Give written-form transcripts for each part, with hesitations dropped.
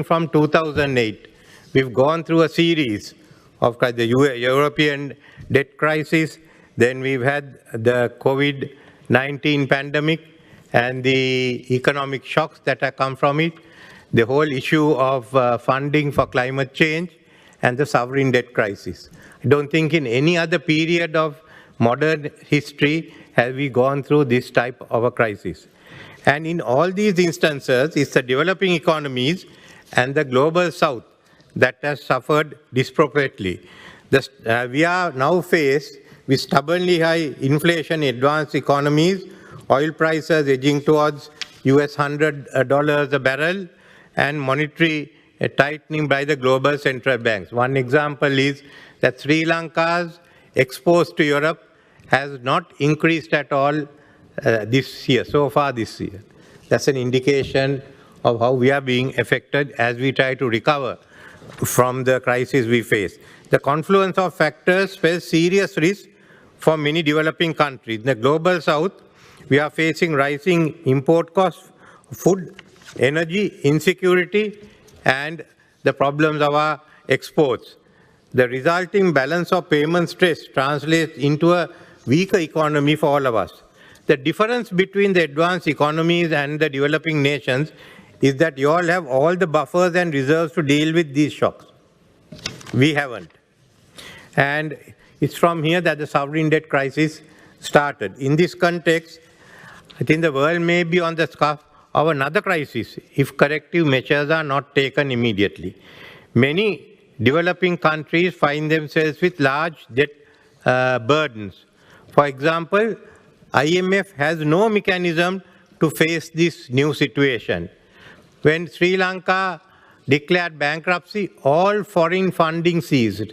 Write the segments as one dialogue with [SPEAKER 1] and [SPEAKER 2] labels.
[SPEAKER 1] From 2008, we've gone through a series of the European debt crisis, then we've had the COVID-19 pandemic and the economic shocks that have come from it, the whole issue of funding for climate change, and the sovereign debt crisis. I don't think in any other period of modern history have we gone through this type of a crisis. And in all these instances, it's the developing economies and the global south that has suffered disproportionately. We are now faced with stubbornly high inflation in advanced economies, oil prices edging towards US $100 a barrel, and monetary tightening by the global central banks. One example is that Sri Lanka's exports to Europe has not increased at all this year, so far this year. That's an indication of how we are being affected as we try to recover from the crisis we face. The confluence of factors spells serious risk for many developing countries. In the global south, we are facing rising import costs, food, energy, insecurity, and the problems of our exports. The resulting balance of payment stress translates into a weaker economy for all of us. The difference between the advanced economies and the developing nations is that you all have all the buffers and reserves to deal with these shocks. We haven't. And it's from here that the sovereign debt crisis started. In this context, I think the world may be on the cusp of another crisis if corrective measures are not taken immediately. Many developing countries find themselves with large debt burdens. For example, IMF has no mechanism to face this new situation. When Sri Lanka declared bankruptcy, all foreign funding ceased.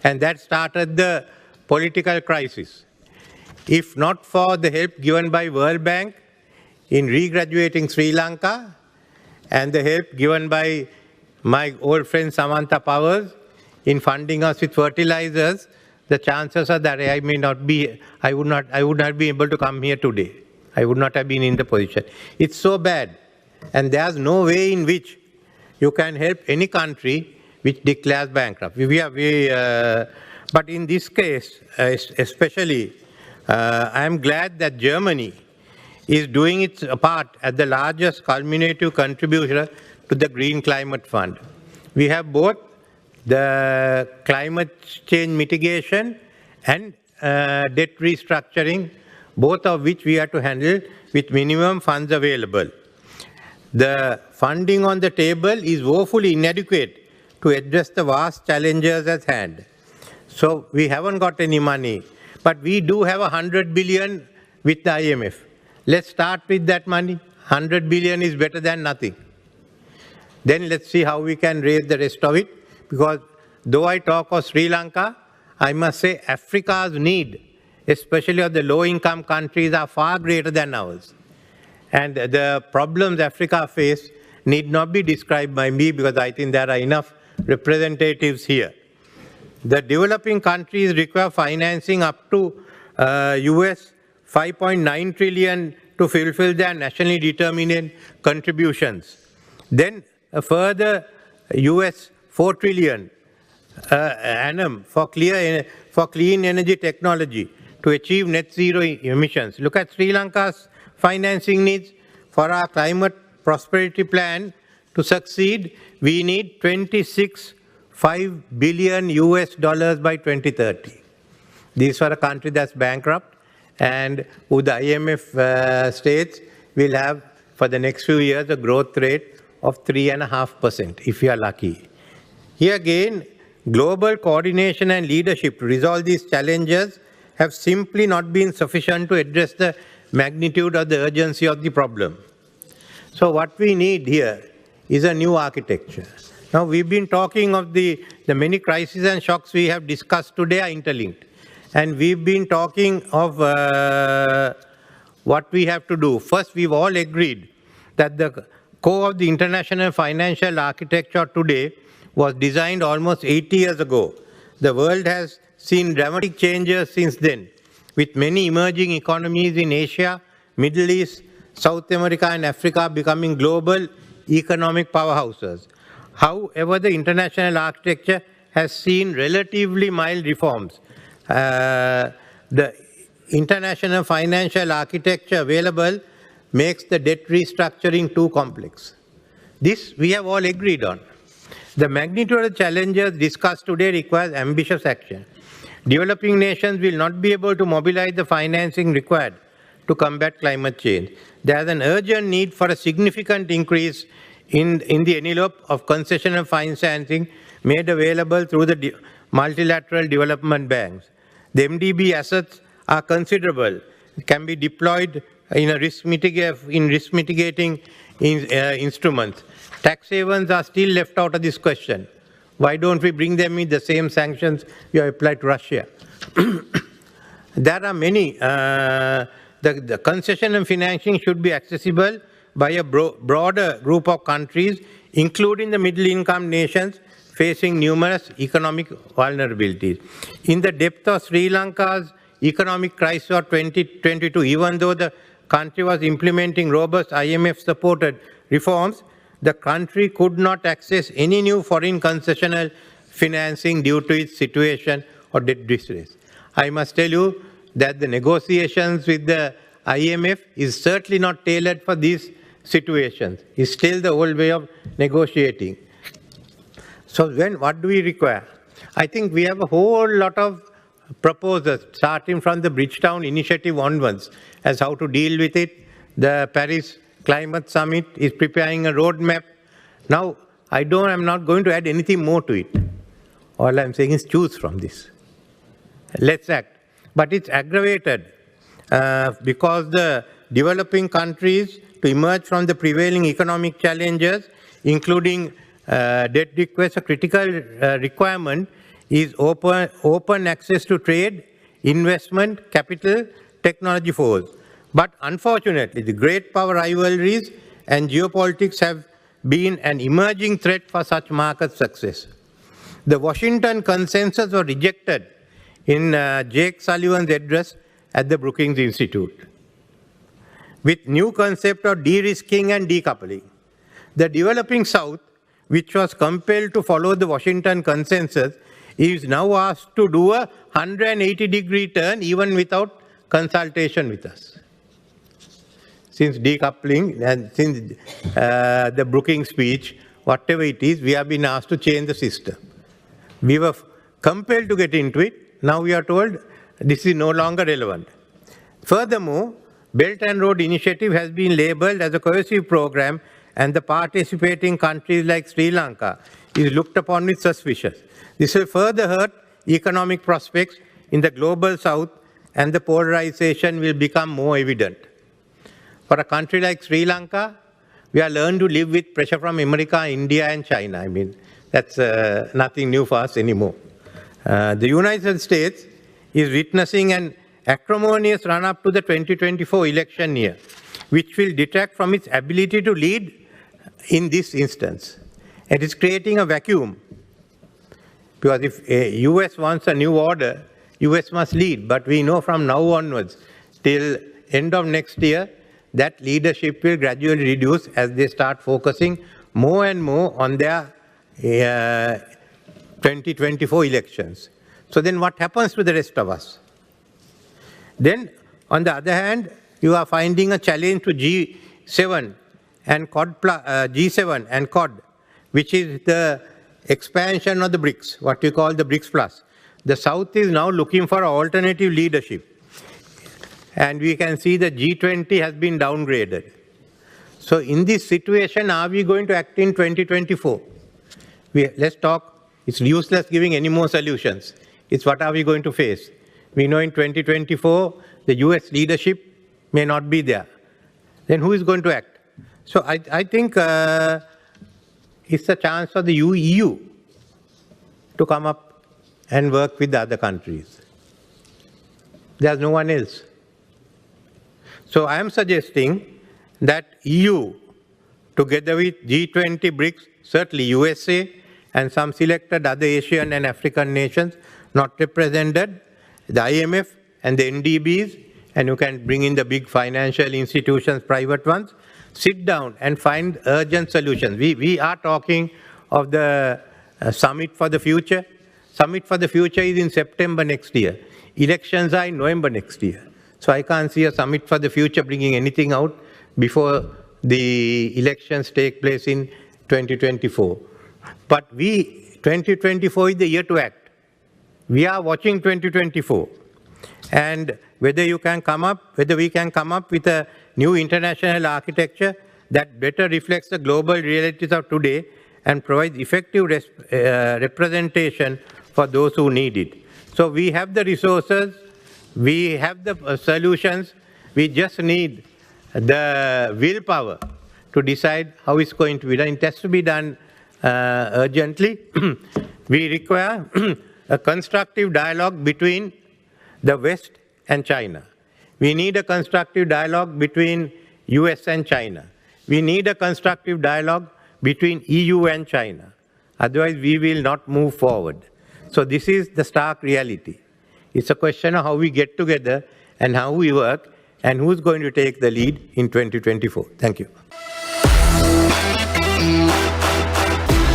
[SPEAKER 1] And that started the political crisis. If not for the help given by World Bank in regraduating Sri Lanka and the help given by my old friend Samantha Powers in funding us with fertilizers, the chances are that I would not be able to come here today. I would not have been in the position. It's so bad. And there's no way in which you can help any country which declares bankruptcy. But in this case, especially, I am glad that Germany is doing its part as the largest culminative contributor to the Green Climate Fund. We have both the climate change mitigation and debt restructuring, both of which we have to handle with minimum funds available. The funding on the table is woefully inadequate to address the vast challenges at hand. So we haven't got any money, but we do have 100 billion with the IMF. Let's start with that money. 100 billion is better than nothing. Then let's see how we can raise the rest of it, because though I talk of Sri Lanka, I must say Africa's need, especially of the low-income countries, are far greater than ours. And the problems Africa faces need not be described by me, because I think there are enough representatives here. The developing countries require financing up to US 5.9 trillion to fulfill their nationally determined contributions. Then a further US 4 trillion annum for clean energy technology to achieve net zero emissions. Look at Sri Lanka's financing needs. For our climate prosperity plan to succeed, we need 26.5 billion US dollars by 2030. This for a country that's bankrupt, and who the IMF states will have for the next few years a growth rate of 3.5%, if we are lucky. Here again, global coordination and leadership to resolve these challenges have simply not been sufficient to address the magnitude of the urgency of the problem. So what we need here is a new architecture. Now we've been talking of the many crises and shocks we have discussed today are interlinked. And we've been talking of what we have to do. First, we've all agreed that the core of the international financial architecture today was designed almost 80 years ago. The world has seen dramatic changes since then, with many emerging economies in Asia, Middle East, South America and Africa becoming global economic powerhouses. However, the international architecture has seen relatively mild reforms. The international financial architecture available makes the debt restructuring too complex. This we have all agreed on. The magnitude of the challenges discussed today requires ambitious action. Developing nations will not be able to mobilize the financing required to combat climate change. There is an urgent need for a significant increase in the envelope of concessional financing made available through the multilateral development banks. The MDB assets are considerable, can be deployed in risk mitigating instruments. Tax havens are still left out of this question. Why don't we bring them in the same sanctions we have applied to Russia? There are many. The concession and financing should be accessible by a broader group of countries, including the middle-income nations facing numerous economic vulnerabilities. In the depth of Sri Lanka's economic crisis of 2022, even though the country was implementing robust IMF-supported reforms, the country could not access any new foreign concessional financing due to its situation or debt distress. I must tell you that the negotiations with the IMF is certainly not tailored for these situations. It's still the old way of negotiating. So what do we require? I think we have a whole lot of proposals, starting from the Bridgetown Initiative onwards, as how to deal with it. The Paris Climate Summit is preparing a roadmap. Now, I'm not going to add anything more to it. All I'm saying is choose from this. Let's act. But it's aggravated because the developing countries, to emerge from the prevailing economic challenges, including debt requests, a critical requirement is open access to trade, investment, capital, technology flows. But unfortunately, the great power rivalries and geopolitics have been an emerging threat for such market success. The Washington consensus was rejected in Jake Sullivan's address at the Brookings Institute, with new concept of de-risking and decoupling. The developing South, which was compelled to follow the Washington consensus, is now asked to do a 180-degree turn even without consultation with us. Since decoupling and since the Brookings speech, whatever it is, we have been asked to change the system. We were compelled to get into it. Now we are told this is no longer relevant. Furthermore, Belt and Road Initiative has been labeled as a cohesive program, and the participating countries like Sri Lanka is looked upon with suspicion. This will further hurt economic prospects in the global South, and the polarization will become more evident. For a country like Sri Lanka, we are learned to live with pressure from America, India, and China. I mean, that's nothing new for us anymore. The United States is witnessing an acrimonious run-up to the 2024 election year, which will detract from its ability to lead in this instance. It is creating a vacuum, because if US wants a new order, US must lead. But we know from now onwards till end of next year, that leadership will gradually reduce as they start focusing more and more on their 2024 elections. So then what happens to the rest of us? Then, on the other hand, you are finding a challenge to G7 and G7 and Quad, which is the expansion of the BRICS, what we call the BRICS Plus. The South is now looking for alternative leadership. And we can see the G20 has been downgraded. So in this situation, are we going to act in 2024? Let's talk. It's useless giving any more solutions. It's what are we going to face? We know in 2024, the US leadership may not be there. Then who is going to act? So I think it's a chance for the EU to come up and work with the other countries. There's no one else. So I am suggesting that EU, together with G20, BRICS, certainly USA, and some selected other Asian and African nations not represented, the IMF and the NDBs, and you can bring in the big financial institutions, private ones, sit down and find urgent solutions. We are talking of the Summit for the Future. Summit for the Future is in September next year. Elections are in November next year. So I can't see a Summit for the Future bringing anything out before the elections take place in 2024. But 2024 is the year to act. We are watching 2024. And whether we can come up with a new international architecture that better reflects the global realities of today and provides effective representation for those who need it. So we have the resources, we have the solutions, we just need the willpower to decide how it's going to be done. It has to be done urgently. We require a constructive dialogue between the West and China. We need a constructive dialogue between US and China. We need a constructive dialogue between EU and China. Otherwise, we will not move forward. So this is the stark reality. It's a question of how we get together and how we work and who's going to take the lead in 2024. Thank you.